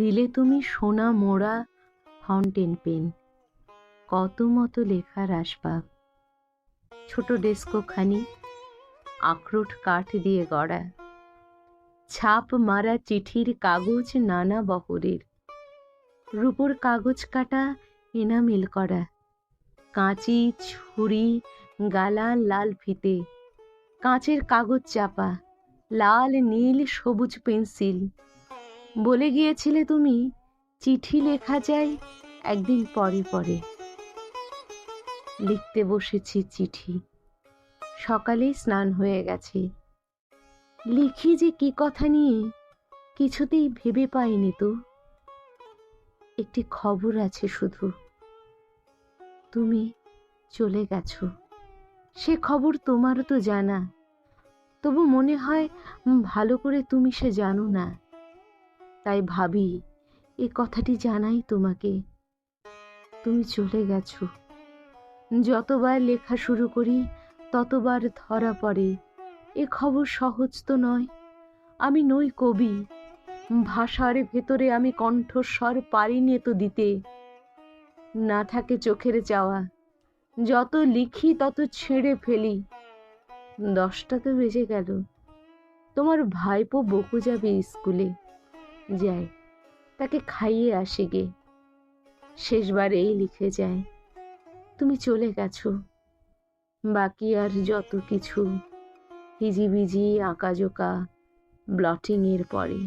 দিলে তুমি সোনা মোড়া ফাউন্টেন পেন, কত মতো লেখার আসবাব, ছোট ডেস্কখানি আখরোট কাঠ দিয়ে গড়া, ছাপ মারা চিঠির কাগজ নানা বহরের, রূপোর কাগজ কাটা এনামেল করা, কাঁচি ছুরি গালা লাল ফিতে, কাঁচের কাগজ চাপা, লাল নীল সবুজ পেন্সিল। বলে গিয়েছিলে তুমি চিঠি লেখা যায় একদিন পরে পরে। লিখতে বসেছি চিঠি, সকালেই স্নান হয়ে গেছে। লিখি যে কি কথা নিয়ে কিছুতেই ভেবে পাইনি তো। একটি খবর আছে শুধু, তুমি চলে গেছো। সে খবর তোমারও তো জানা, তবু মনে হয় ভালো করে তুমি সে জানো না। তাই ভাবি এ কথাটি জানাই তোমাকে। তুমি চলে গেছো। যতবার লেখা শুরু করি ততবার ধরা পড়ে এ খবর সহজ তো নয়। আমি নই কবি, ভাষার ভেতরে আমি কণ্ঠস্বর পারিনি তো দিতে। না থাকে চোখের চাওয়া, যত লিখি তত ছেড়ে ফেলি। 10টা তো বেজে গেল, তোমার ভাইপো বকু যাবে স্কুলে। যাই, তাকে খাইয়ে আসে গে। শেষবার এই লিখে যায়, তুমি চলে গেছো। বাকি আর যত কিছু হিজিবিজি আঁকাজোকা ব্লটিং এর পরে।